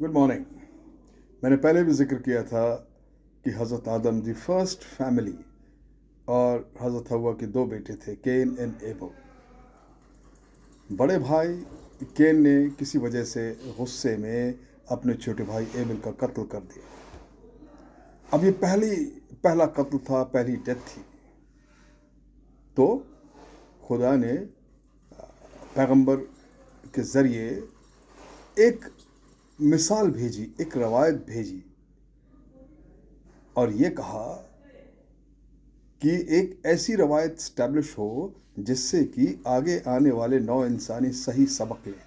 Good morning. मैंने पहले भी जिक्र किया था कि हज़रत आदम दी फर्स्ट फैमिली और हज़रत हव्वा के दो बेटे थे, केन एंड एबल। बड़े भाई केन ने किसी वजह से गुस्से में अपने छोटे भाई एबल का कत्ल कर दिया। अब ये पहला कत्ल था, पहली डेथ थी। तो खुदा ने पैगंबर के ज़रिए एक मिसाल भेजी, एक रवायत भेजी और ये कहा कि एक ऐसी रवायत स्टैब्लिश हो जिससे कि आगे आने वाले नौ इंसानी सही सबक लें।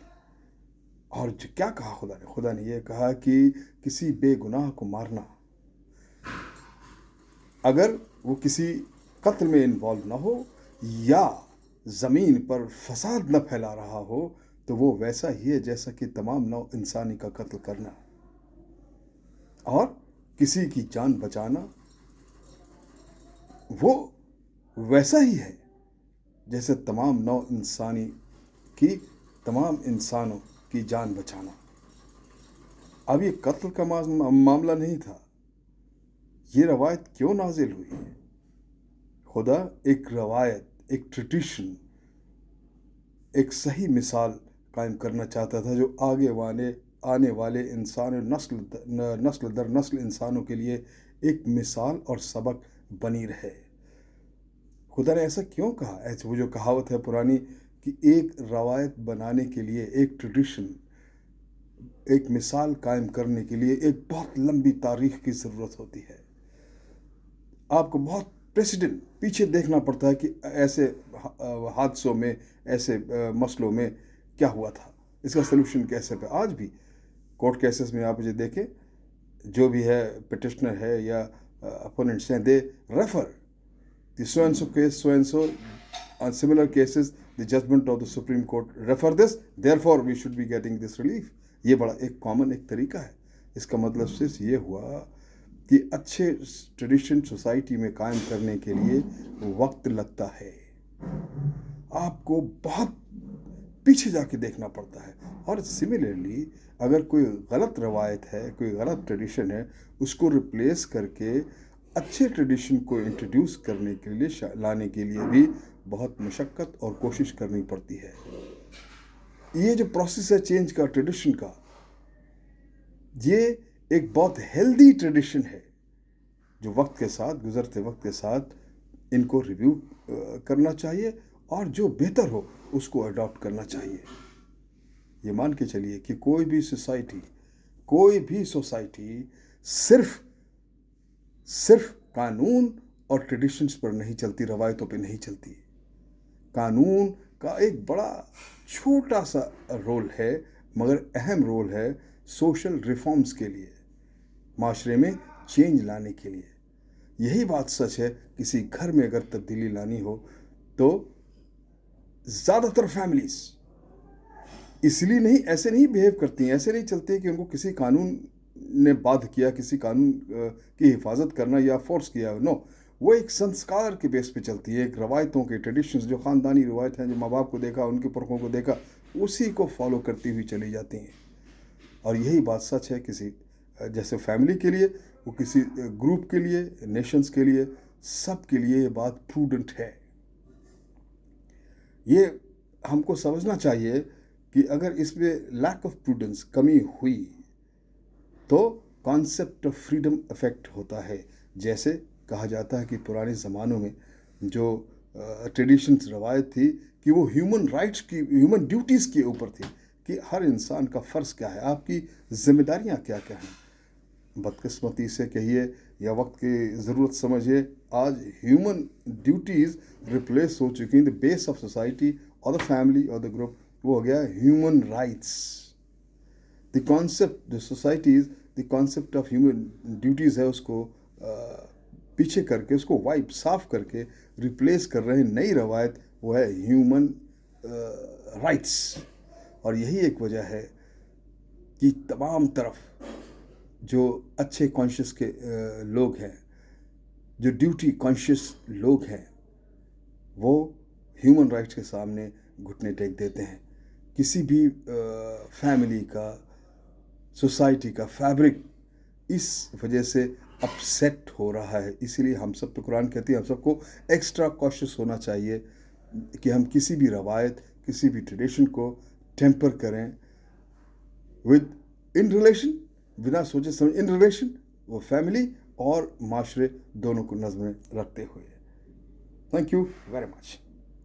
और जो क्या कहा खुदा ने ये कहा कि किसी बेगुनाह को मारना, अगर वो किसी कत्ल में इन्वॉल्व ना हो या ज़मीन पर फसाद न फैला रहा हो, तो वो वैसा ही है जैसा कि तमाम नौ इंसानी का कत्ल करना। और किसी की जान बचाना वो वैसा ही है जैसे तमाम इंसानों की जान बचाना। अब ये कत्ल का मामला नहीं था। ये रवायत क्यों नाजिल हुई? खुदा एक रवायत, एक ट्रेडिशन, एक सही मिसाल कायम करना चाहता था जो आने वाले इंसान, नस्ल दर नस्ल इंसानों के लिए एक मिसाल और सबक बनी रहे। खुदा ने ऐसा क्यों कहा? ऐसे वो जो कहावत है पुरानी कि एक रवायत बनाने के लिए, एक ट्रेडिशन, एक मिसाल कायम करने के लिए एक बहुत लंबी तारीख की ज़रूरत होती है। आपको बहुत प्रेसिडेंट पीछे देखना पड़ता है कि ऐसे हादसों में, ऐसे मसलों में क्या हुआ था, इसका सलूशन कैसे पे। आज भी कोर्ट केसेस में आप मुझे देखें, जो भी है पिटिशनर है या अपोनेंट्स हैं, they refer the so and so case, so and so, on similar cases, the judgment of the Supreme Court refer this, therefore we should be getting this relief. ये बड़ा एक कॉमन एक तरीका है। इसका मतलब सिर्फ ये हुआ कि अच्छे ट्रेडिशन सोसाइटी में कायम करने के लिए वक्त लगता है। आपको बहुत पीछे जाके देखना पड़ता है। और सिमिलरली अगर कोई गलत रवायत है, कोई गलत ट्रेडिशन है, उसको रिप्लेस करके अच्छे ट्रेडिशन को इंट्रोड्यूस करने के लिए, लाने के लिए भी बहुत मशक्क़त और कोशिश करनी पड़ती है। ये जो प्रोसेस है चेंज का, ट्रेडिशन का, ये एक बहुत हेल्दी ट्रेडिशन है जो वक्त के साथ, गुजरते वक्त के साथ इनको रिव्यू करना चाहिए और जो बेहतर हो उसको अडॉप्ट करना चाहिए। ये मान के चलिए कि कोई भी सोसाइटी सिर्फ कानून और ट्रेडिशंस पर नहीं चलती, रवायतों पे नहीं चलती। कानून का एक बड़ा छोटा सा रोल है, मगर अहम रोल है सोशल रिफॉर्म्स के लिए, माशरे में चेंज लाने के लिए। यही बात सच है, किसी घर में अगर तब्दीली लानी हो तो ज़्यादातर फैमिलीज इसलिए ऐसे नहीं बिहेव करती हैं, ऐसे नहीं चलती कि उनको किसी कानून ने बाध्य किया, किसी कानून की हिफाजत करना या फोर्स किया। नो, वो एक संस्कार के बेस पे चलती है, एक रवायतों के ट्रेडिशंस, जो ख़ानदानी रवायत हैं, जो माँ बाप को देखा, उनके पुरखों को देखा, उसी को फॉलो करती हुई चली जाती हैं। और यही बात सच है किसी जैसे फैमिली के लिए, वो किसी ग्रुप के लिए, नेशंस के लिए, सब के लिए ये बात प्रूडेंट है। ये हमको समझना चाहिए कि अगर इसमें लैक ऑफ प्रूडेंस, कमी हुई, तो कॉन्सेप्ट ऑफ फ्रीडम अफेक्ट होता है। जैसे कहा जाता है कि पुराने ज़मानों में जो ट्रेडिशंस, रवायत थी कि वो ह्यूमन राइट्स की, ह्यूमन ड्यूटीज़ के ऊपर थी कि हर इंसान का फ़र्ज़ क्या है, आपकी जिम्मेदारियां क्या क्या हैं। बदकिस्मती से कहिए या वक्त की ज़रूरत समझिए, आज ह्यूमन ड्यूटीज़ रिप्लेस हो चुकी हैं। द बेस ऑफ सोसाइटी और द फैमिली और द ग्रुप वो हो गया human rights. The concept, the societies, the concept of human duties है, उसको पीछे करके, उसको साफ करके रिप्लेस कर रहे हैं नई रवायत, वो है ह्यूमन राइट्स। और यही एक वजह है कि तमाम तरफ जो अच्छे कॉन्शियस के लोग हैं, जो ड्यूटी कॉन्शियस लोग हैं, वो ह्यूमन राइट्स के सामने घुटने टेक देते हैं। किसी भी फैमिली का, सोसाइटी का फैब्रिक इस वजह से अपसेट हो रहा है. इसीलिए हम सब पे कुरान कहती है हम सबको एक्स्ट्रा कॉशियस होना चाहिए कि हम किसी भी रवायत, किसी भी ट्रेडिशन को टेम्पर करें विद इन रिलेशन, बिना सोचे समझे इन रिलेशन, वो फैमिली और माशरे दोनों को नज़र में रखते हुए. Thank you very much.